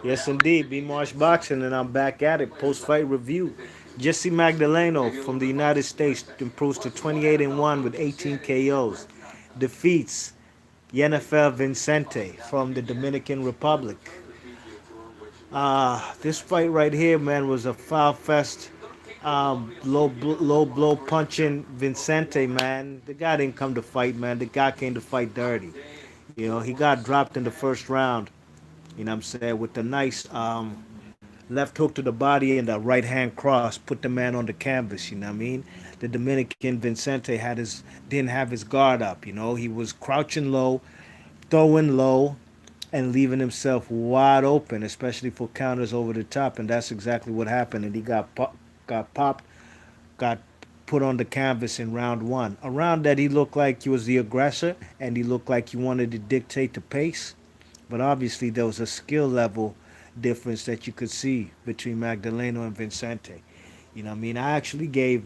Yes, indeed. B Marsh Boxing, and I'm back at it. Post fight review. Jesse Magdeleno from the United States improves to 28-1 with 18 KOs. Defeats Yenifil Vincente from the Dominican Republic. This fight right here, man, was a foul fest. Low blow punching Vincente, man. The guy didn't come to fight, man. The guy came to fight dirty. You know, he got dropped in the first round. You know what I'm saying? With the nice left hook to the body and the right hand cross, put the man on the canvas. You know what I mean? The Dominican Vincente didn't have his guard up. You know, he was crouching low, throwing low, and leaving himself wide open, especially for counters over the top. And that's exactly what happened. And he got popped, got put on the canvas in round one. A round that he looked like he was the aggressor and he looked like he wanted to dictate the pace. But obviously, there was a skill level difference that you could see between Magdeleno and Vincente. You know what I mean? I actually gave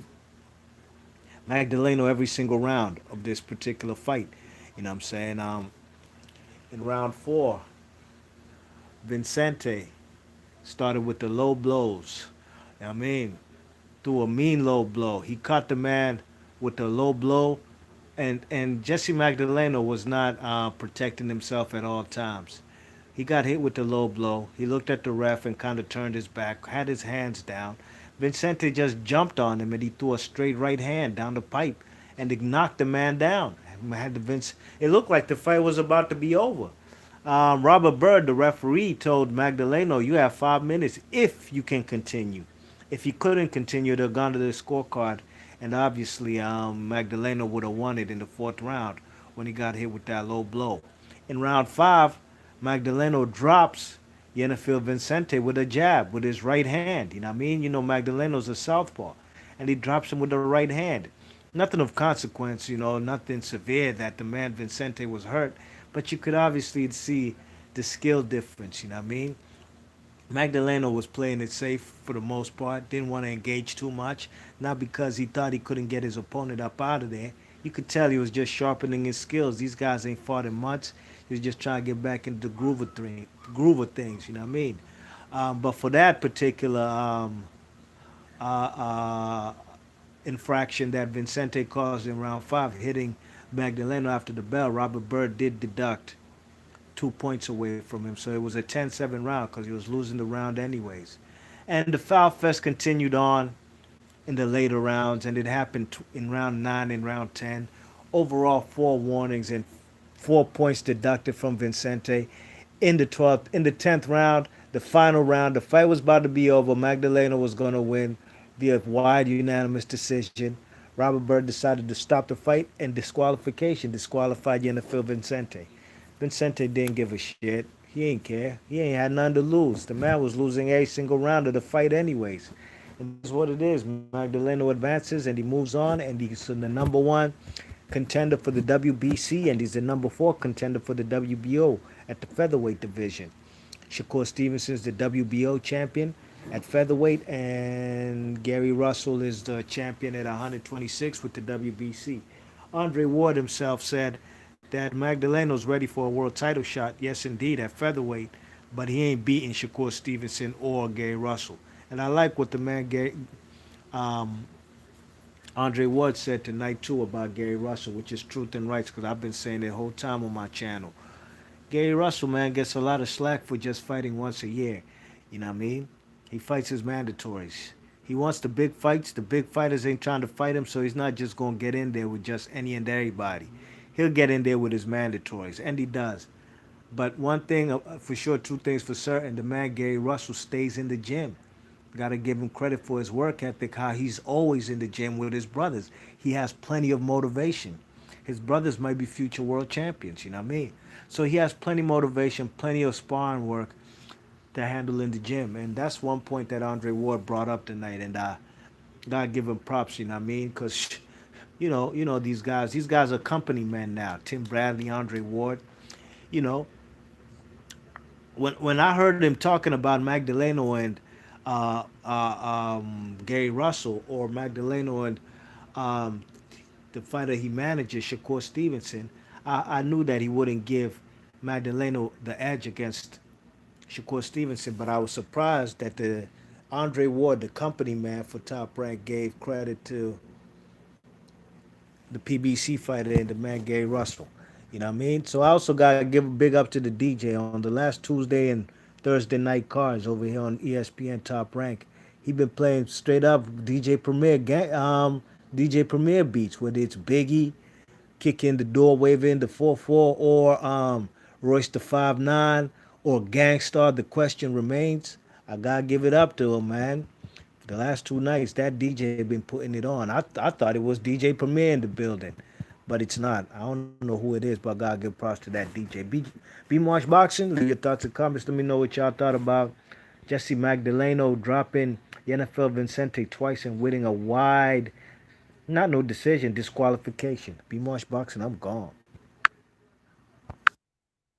Magdeleno every single round of this particular fight. You know what I'm saying? In round four, Vincente started with the low blows. You know what I mean? Threw a mean low blow. He caught the man with the low blow, and Jesse Magdeleno was not protecting himself at all times. He got hit with the low blow. He looked at the ref and kind of turned his back, had his hands down. Vincente just jumped on him and he threw a straight right hand down the pipe and it knocked the man down. It looked like the fight was about to be over. Robert Bird, the referee, told Magdaleno, "You have 5 minutes if you can continue. If he couldn't continue, they'll gone to the scorecard." And obviously, Magdaleno would have won it in the fourth round when he got hit with that low blow. In round five, Magdaleno drops Yenifil Vincente with a jab with his right hand. You know what I mean? You know Magdaleno's a southpaw. And he drops him with the right hand. Nothing of consequence, you know, nothing severe that the man Vincente was hurt. But you could obviously see the skill difference, you know what I mean? Magdaleno was playing it safe for the most part, didn't want to engage too much, not because he thought he couldn't get his opponent up out of there. You could tell he was just sharpening his skills. These guys ain't fought in months. He was just trying to get back into the groove of things, you know what I mean? But for that particular uh, uh, infraction that Vincente caused in round five, hitting Magdaleno after the bell, Robert Bird did deduct 2 points away from him. So it was a 10-7 round because he was losing the round anyways. And the foul fest continued on in the later rounds, and it happened in round 9 and round 10. Overall, 4 warnings and 4 points deducted from Vincente. In the 10th round, the final round, the fight was about to be over. Magdaleno was going to win via wide unanimous decision. Robert Bird decided to stop the fight, and disqualified Yenifil Vincente. Vincente didn't give a shit. He ain't care. He ain't had none to lose. The man was losing every single round of the fight anyways. And that's what it is. Magdaleno advances and he moves on and he's the number one contender for the WBC and he's the number four contender for the WBO at the featherweight division. Shakur Stevenson's the WBO champion at featherweight and Gary Russell is the champion at 126 with the WBC. Andre Ward himself said that Magdaleno's ready for a world title shot. Yes, indeed, at featherweight, but he ain't beating Shakur Stevenson or Gary Russell. And I like what the man um, Andre Ward said tonight too about Gary Russell, which is truth and rights, because I've been saying it the whole time on my channel. Gary Russell, man, gets a lot of slack for just fighting once a year. You know what I mean? He fights his mandatories. He wants the big fights. The big fighters ain't trying to fight him, so he's not just going to get in there with just any and everybody. He'll get in there with his mandatories, and he does. But one thing for sure, two things for certain, the man Gary Russell stays in the gym. Got to give him credit for his work ethic, how he's always in the gym with his brothers. He has plenty of motivation. His brothers might be future world champions, you know what I mean? So he has plenty of motivation, plenty of sparring work to handle in the gym. And that's one point that Andre Ward brought up tonight. And gotta give him props, you know what I mean? Because you know these guys. These guys are company men now. Tim Bradley, Andre Ward. You know, when I heard him talking about Magdaleno and Gary Russell or Magdaleno and um, the fighter he manages, Shakur Stevenson, I knew that he wouldn't give Magdaleno the edge against Shakur Stevenson, but I was surprised that the Andre Ward, the company man for Top Rank, gave credit to the PBC fighter and the man Gary Russell. You know what I mean? So I also got to give a big up to the DJ on the last Tuesday and Thursday night cards over here on ESPN Top Rank. He been playing straight up DJ Premier beats, whether it's Biggie, Kick in the Door, Wave in the 4-4, or Royce the 5-9, or Gangstar. The Question Remains. I gotta give it up to him, man. The last 2 nights, that DJ been putting it on. I thought it was DJ Premier in the building, but it's not. I don't know who it is, but I gotta give props to that DJ. B Marsh Boxing, leave your thoughts and comments. Let me know what y'all thought about Jessie Magdeleno dropping Yenifil Vincente twice and winning a wide, not no decision, disqualification. B Marsh Boxing, I'm gone.